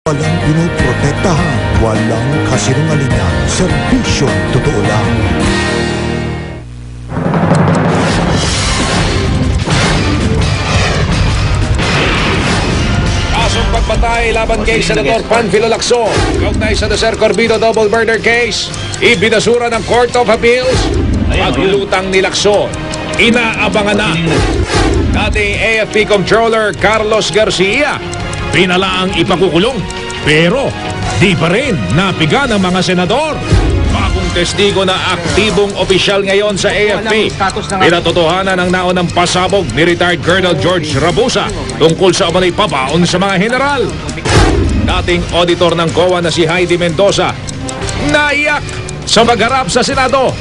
Walang pinoprotektahan, walang kasinungalingan, serbisyong totoo lang. Kasong pagpatay laban kay Senador Panfilo Lacson. Kaugnay sa Dacer Corbido double murder case, ibinasura ng Court of Appeals. Paglutang ni Lacson, inaabangan na. Dating AFP Comptroller Carlos Garcia, pinalaang ipakukulong. Pero di pa rin napiga ng mga senador. Bagong testigo na aktibong opisyal ngayon sa AFP. Pinatotohanan ang naunang pasabog ni retired Colonel George Rabusa tungkol sa umano'y pabaon sa mga general. Dating auditor ng COA na si Heidi Mendoza, naiyak sa magharap sa Senado.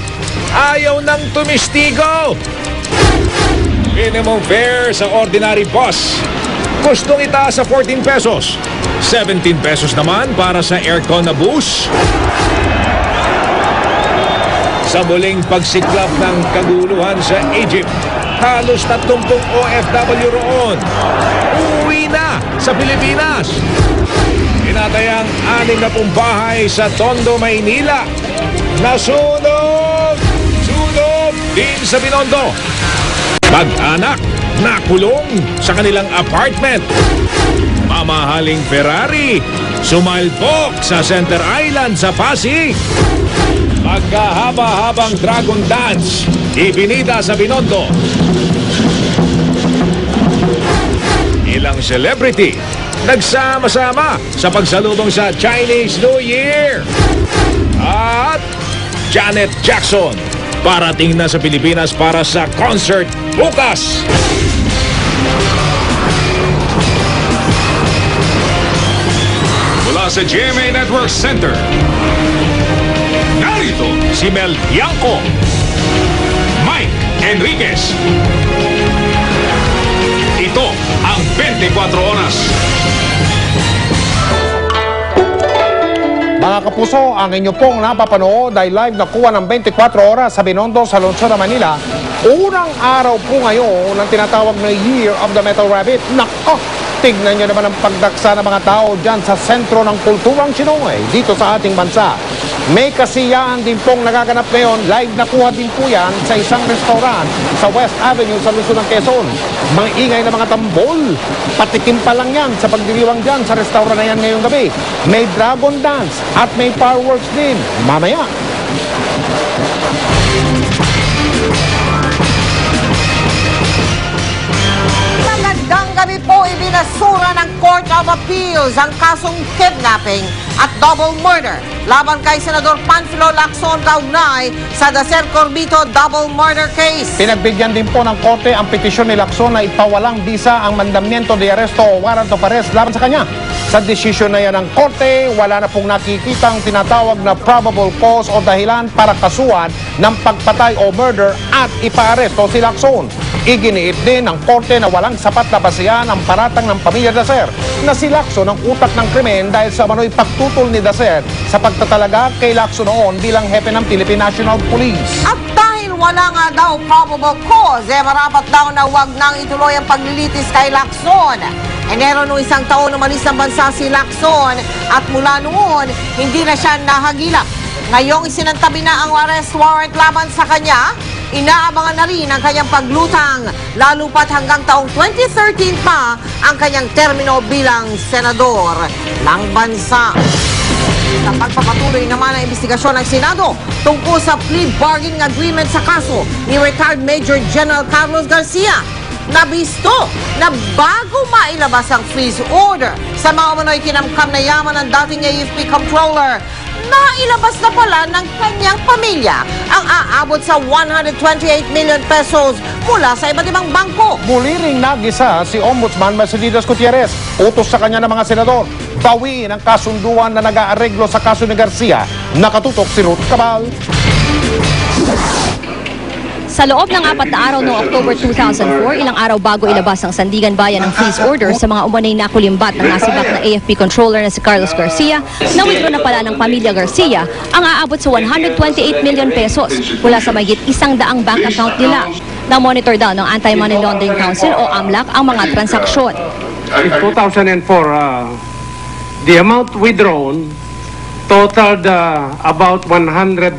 Ayaw nang tumistigo. Minimum fare sa ordinary bus, gustong itaas sa 14 pesos. 17 pesos naman para sa aircon na bus. Sa muling pagsiklap ng kaguluhan sa Egypt, halos 30 OFW roon uwi na sa Pilipinas. Tinatayang 60 bahay sa Tondo, Maynila nasunog! Sunog din sa Binondo. Mag-anak nakulong sa kanilang apartment. Mamahaling Ferrari sumalpok sa Center Island sa Pasig. Magkahaba-habang dragon dance ibinida sa Binondo. Ilang celebrity nagsama-sama sa pagsalubong sa Chinese New Year. At Janet Jackson parating na sa Pilipinas para sa concert bukas. Mula sa GMA Network Center, narito si Mel Bianco, Mike Enriquez. Ito ang 24 Oras. Mga kapuso, ang inyo pong napapanood ay live na kuha ng 24 oras sa Binondo sa Lungsod ng Manila. Unang araw po ngayon ng tinatawag na Year of the Metal Rabbit. Nako, tignan nyo naman ang pagdaksa ng mga tao dyan sa sentro ng kulturang Chinoy dito sa ating bansa. May kasiyahan din pong nagaganap ngayon. Live na kuha din po yan sa isang restaurant sa West Avenue sa Luzon ng Quezon. Mga ingay na mga tambol. Patikim pa lang yan sa pagdiriwang dyan sa restaurant na yan ngayong gabi. May dragon dance at may fireworks din. Mamaya. Magandang gabi po, ibinasura ng Court of Appeals ang kasong kidnapping at double murder laban kay Senador Panfilo Lacson kaugnay sa Dacer Corbido double murder case. Pinagbigyan din po ng korte ang petisyon ni Lacson na ipawalang bisa ang mandamiento de arresto o warrant of arrest laban sa kanya. Sa desisyon na yan ng korte, wala na pong nakikitang tinatawag na probable cause o dahilan para kasuhan ng pagpatay o murder at ipaaresto si Lacson. Iginiit din ng korte na walang sapat na basihan ang paratang ng pamilya Dacer na si Lacson ang utak ng krimen dahil sa manoy pagtutol ni Dacer sa pagtatalaga kay Lacson noon bilang hepe ng Philippine National Police. At dahil wala nga daw probable cause, marapat daw na wag nang ituloy ang paglilitis kay Lacson. Enero noong isang taon umalis ng bansa si Lacson at mula noon, hindi na siya nahagilap. Ngayong isinantabi na ang arrest warrant laban sa kanya, inaabangan na rin ang kanyang paglutang, lalo pat hanggang taong 2013 pa ang kanyang termino bilang senador ng bansa. Sa pagpapatuloy naman ang investigasyon ng Senado tungkol sa plea bargaining agreement sa kaso ni retired Major General Carlos Garcia, nabisto na bago mailabas ang freeze order sa mga umano'y kinamkam na yaman ng dating AFP Comptroller, nailabas na pala ng kanyang pamilya ang aabot sa 128 million pesos mula sa iba't ibang bangko. Muli ring nagisa si Ombudsman Mercedes Gutierrez. Utos sa kanya ng mga senador, bawiin ang kasunduan na nag-aareglo sa kaso ni Garcia. Nakatutok si Ruth Cabal. Sa loob ng 4 na araw noong October 2004, ilang araw bago ilabas ang Sandigan Bayan ng freeze order sa mga umanay nakulimbat ng nasibak na AFP Controller na si Carlos Garcia, na-withdraw na pala ng pamilya Garcia ang aabot sa 128 million pesos mula sa mahigit 100 bank account nila. Na-monitor daw ng Anti-Money Laundering Council o AMLAC ang mga transaksyon. In 2004, The amount withdrawn totaled about 128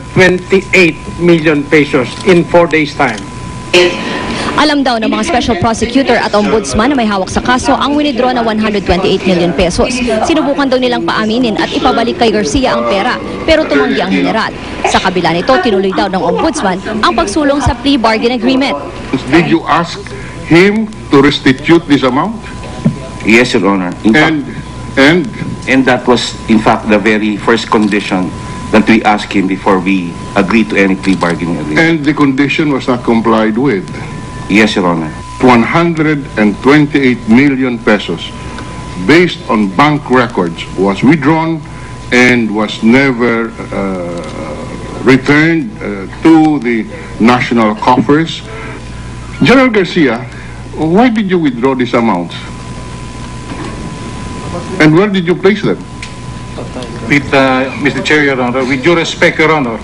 million pesos in 4 days' time. Alam daw ng mga special prosecutor at ombudsman na may hawak sa kaso ang winidraw na 128 million pesos. Sinubukan daw nilang paaminin at ipabalik kay Garcia ang pera, pero tumanggi ang general. Sa kabila nito, tinuloy daw ng ombudsman ang pagsulong sa plea bargain agreement. Did you ask him to restitute this amount? Yes, Your Honor. And that was, in fact, the very first condition that we asked him before we agreed to any plea bargaining agreement. And the condition was not complied with. Yes, Your Honor. 128 million pesos based on bank records was withdrawn and was never returned to the national coffers. General Garcia, why did you withdraw these amounts? And where did you place them? With Mr. Chair, Your Honor, with due respect, Your Honor,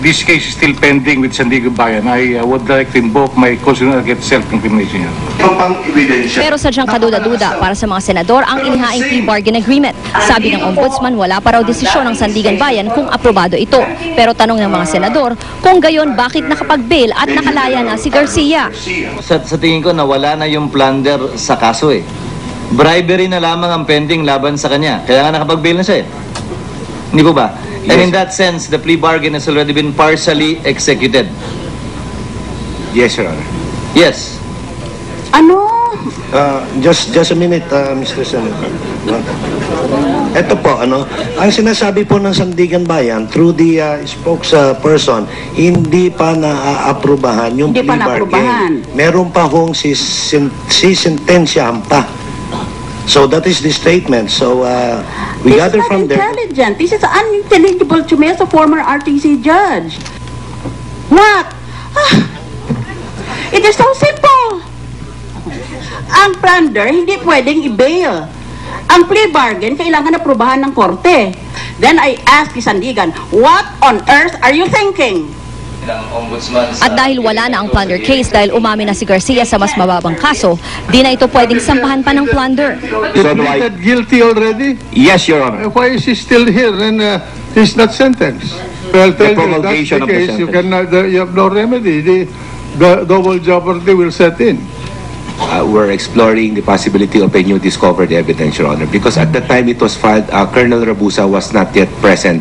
this case is still pending with Sandigan Bayan. I would like to invoke my constitutional against self-incrimination. Pero sadyang kaduda-duda para sa mga senador ang inihaing plea bargain agreement. Sabi ng ombudsman, wala pa raw desisyon ng Sandigan Bayan kung aprobado ito. Pero tanong ng mga senador, kung gayon bakit nakapag-bail at nakalaya na si Garcia? Sa tingin ko nawala na yung plunder sa kaso eh. Bribery na lamang ang pending laban sa kanya. Kaya nga nakapag-bail na siya eh. Hindi po ba? And in that sense, the plea bargain has already been partially executed. Yes, Your Honor. Yes. Ano? Just a minute, Mr. Senator. Ito po, ang sinasabi po ng Sandigan Bayan through the spokesperson, hindi pa na-aprobahan yung plea bargain. Meron pa hong sisentensyahan pa. So that is the statement. So we gather from there. This is not intelligent. This is unintelligible to me as a former RTC judge. What? It is so simple. Ang plunder hindi pwedeng i-bail. Ang plea bargain kailangan aprobahan ng korte. Then I ask Sandigan, what on earth are you thinking? At dahil wala na ang plunder case dahil umamin na si Garcia sa mas mababang kaso, di na ito pwedeng sampahan pa ng plunder. Is he guilty already? Yes, Your Honor. Why is he still here and he's not sentenced? Well, tell you, that's the case. You have no remedy. The double jeopardy will set in. We're exploring the possibility of a new discovered evidence, Your Honor, because at the time it was filed, Colonel Rabusa was not yet present.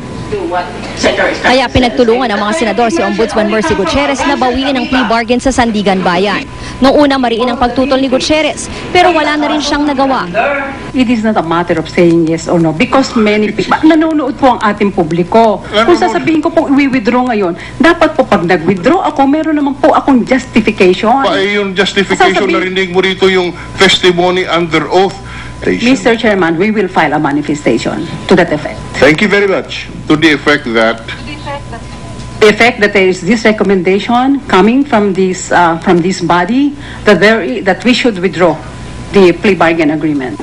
Kaya pinagtulungan ng mga senador si Ombudsman Mercy Gutierrez na bawiin ang plea bargain sa Sandigan Bayan. Noong una mariin ang pagtutol ni Gutierrez, pero wala na rin siyang nagawa. It is not a matter of saying yes or no because many people, nanonood po ang ating publiko. Kung sasabihin ko pong i-withdraw ngayon, dapat po pag nag-withdraw ako, meron naman po akong justification. Yung justification, narinig mo rito yung testimony under oath. Mr. Chairman, we will file a manifestation to that effect. Thank you very much. To the effect that... The effect that there is this recommendation coming from this body that we should withdraw the plea bargain agreement.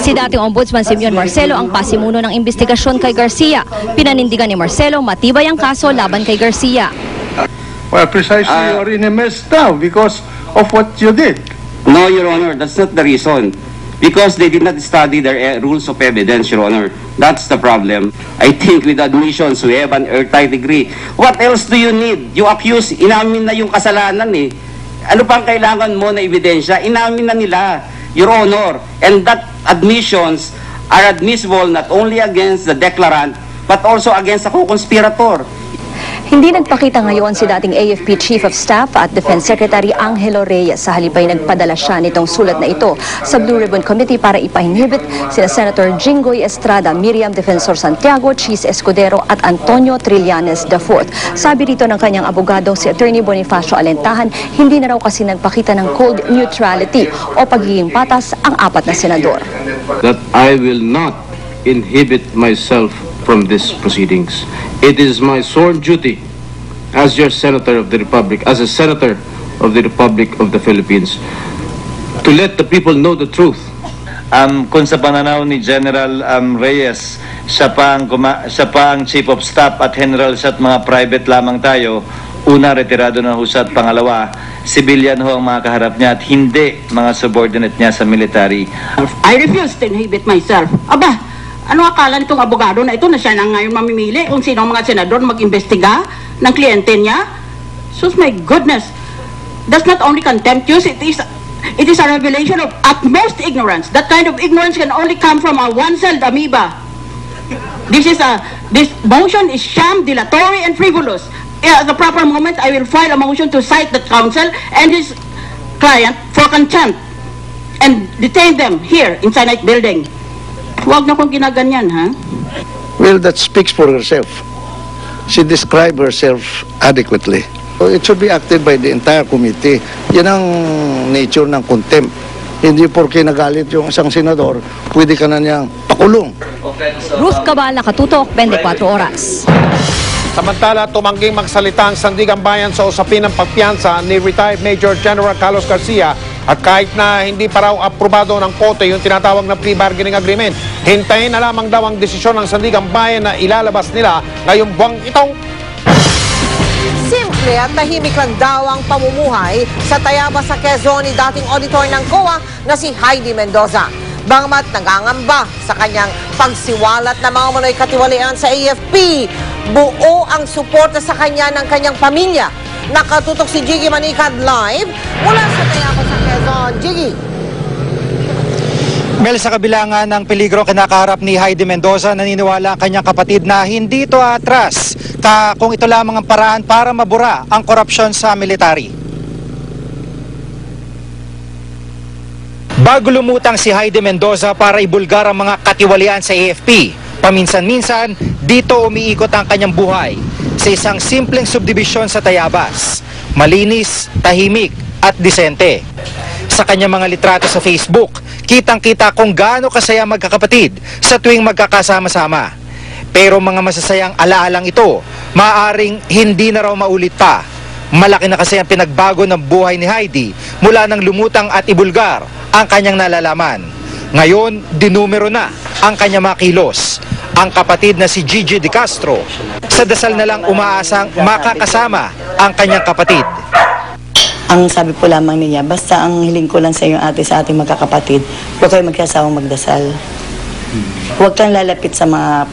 Si dating Ombudsman Simeon Marcelo ang pasimuno ng investigasyon kay Garcia. Pinanindigan ni Marcelo matibay ang kaso laban kay Garcia. Well, precisely you're in a mess now because of what you did. No, Your Honor, that's not the reason. Because they did not study the rules of evidence, Your Honor. That's the problem. I think with admissions, we have an airtight degree. What else do you need? You accuse, inamin na yung kasalanan eh. Ano pang kailangan mo na ebidensya? Inamin na nila, Your Honor. And that admissions are admissible not only against the declarant, but also against the co-conspirator. Hindi nagpakita ngayon si dating AFP Chief of Staff at Defense Secretary Angelo Reyes. Sa halipay nagpadala siya nitong sulat na ito sa Blue Ribbon Committee para ipahinhibit sina Senator Jinggoy Estrada, Miriam Defensor Santiago, Cheese Escudero at Antonio Trillanes IV. Sabi rito ng kanyang abogado si Attorney Bonifacio Alentahan, hindi na raw kasi nagpakita ng cold neutrality o pagiging patas ang apat na senador. That I will not inhibit myself from these proceedings. It is my sworn duty as your Senator of the Republic, as a Senator of the Republic of the Philippines, to let the people know the truth. Kung sa pananaw ni General Reyes, siya pa ang Chief of Staff at General siya at mga private lamang tayo, una, retirado na ho siya at pangalawa, civilian ho ang mga kaharap niya at hindi mga subordinate niya sa military. I refuse to inhibit myself. Aba, ano akala nitong abogado na ito na siya na ngayon mamimili kung sino ang mga senador mag-imbestiga ng kliyente niya? Sus, my goodness. That's not only contemptuous, it is a revelation of utmost ignorance. That kind of ignorance can only come from a one-celled amoeba. This motion is sham, dilatory, and frivolous. At the proper moment, I will file a motion to cite the counsel and his client for contempt and detain them here in Senate building. Huwag na kong ginaganyan, ha? Well, that speaks for herself. She described herself adequately. It should be acted by the entire committee. Yan ang nature ng contempt. Hindi porke nagalit yung isang senador, pwede ka na niyang pakulong. Ruth Cabal, Nakatutok, 24 Oras. Samantala, tumangging magsalita ang Sandigan Bayan sa usapin ng pagpiyansa ni retired Major General Carlos Garcia at kahit na hindi pa raw aprobado ng Korte yung tinatawag na plea bargaining agreement, hintayin na lamang daw ang desisyon ng Sandigan Bayan na ilalabas nila ngayong buwang ito. Simple at tahimik lang daw ang pamumuhay sa Tayabas sa Quezon ni dating auditor ng COA na si Heidi Mendoza. Bagamat nagangamba sa kanyang pagsiwalat na mga manoy katiwalian sa AFP, buo ang suporta sa kanya ng kanyang pamilya. Nakatutok si Jiggy Manicad live mula sa Tayabas sa Quezon. Jiggy. Mel, sa kabila nga ng peligro kinakaharap ni Heidi Mendoza, naniniwala ang kanyang kapatid na hindi ito atras kung ito lamang ang paraan para mabura ang korupsyon sa military. Bago lumutang si Heidi Mendoza para ibulgar ang mga katiwalian sa AFP, paminsan-minsan dito umiikot ang kanyang buhay sa isang simpleng subdivision sa Tayabas. Malinis, tahimik at disente. Sa kanyang mga litrato sa Facebook, kitang-kita kung gaano kasaya magkakapatid sa tuwing magkakasama-sama. Pero mga masasayang alaalang ito, maaaring hindi na raw maulit pa. Malaki na kasi ang pinagbago ng buhay ni Heidi mula nang lumutang at ibulgar ang kanyang nalalaman. Ngayon, dinumero na ang kanyang mga kilos. Ang kapatid na si Gigi De Castro, sa dasal na lang umaasang makakasama ang kanyang kapatid. Ang sabi po lamang niya, basta ang hiling ko lang sa iyo ate, sa ating magkakapatid, huwag kayo magkasawang magdasal. Huwag kang lalapit sa mga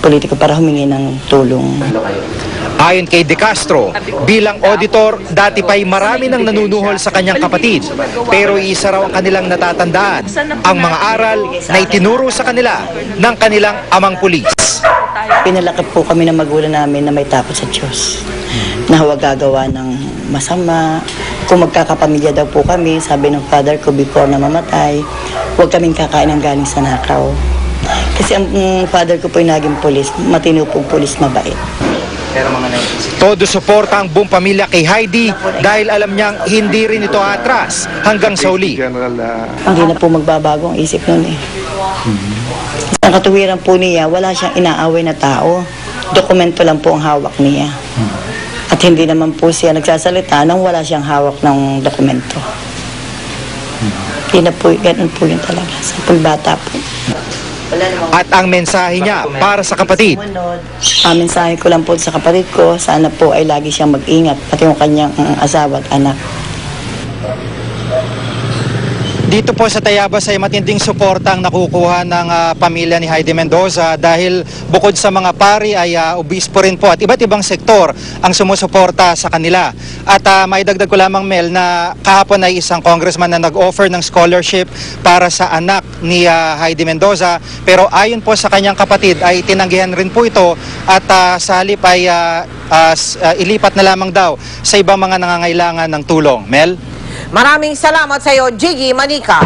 politiko para humingi ng tulong. Ayon kay De Castro, bilang auditor, dati pa'y marami nang nanunuhol sa kanyang kapatid. Pero isa raw ang kanilang natatandaan, ang mga aral na itinuro sa kanila ng kanilang amang pulis. Pinalaki po kami ng magulang namin na may takot sa Diyos. Na huwag gagawa ng masama. Kung magkakapamilya daw po kami, sabi ng father ko before na mamatay, huwag kaming kakain ng galing sa nakaw. Kasi ang father ko po yung naging pulis, matino pong pulis, mabait. Todo suporta ang buong pamilya kay Heidi dahil alam niyang hindi rin ito atras hanggang sa uli. Hindi na po magbabago ang isip nun eh. Ang katuwiran po niya, wala siyang inaaway na tao. Dokumento lang po ang hawak niya. At hindi naman po siya nagsasalita nang wala siyang hawak ng dokumento. Hindi na po, ganun po yun talaga sa pagbata po. At ang mensahe niya para sa kapatid. Ang mensahe ko lang po sa kapatid ko, sana po ay lagi siyang mag-ingat, pati yung kanyang asawa at anak. Dito po sa Tayabas ay matinding suporta ang nakukuha ng pamilya ni Heidi Mendoza dahil bukod sa mga pari ay obispo rin po at iba't ibang sektor ang sumusuporta sa kanila. At maidagdag ko lamang, Mel, na kahapon ay isang congressman na nag-offer ng scholarship para sa anak ni Heidi Mendoza, pero ayon po sa kanyang kapatid ay tinanggihan rin po ito at sa halip ay ilipat na lamang daw sa ibang mga nangangailangan ng tulong. Mel? Maraming salamat sa iyo, Jiggy Manica.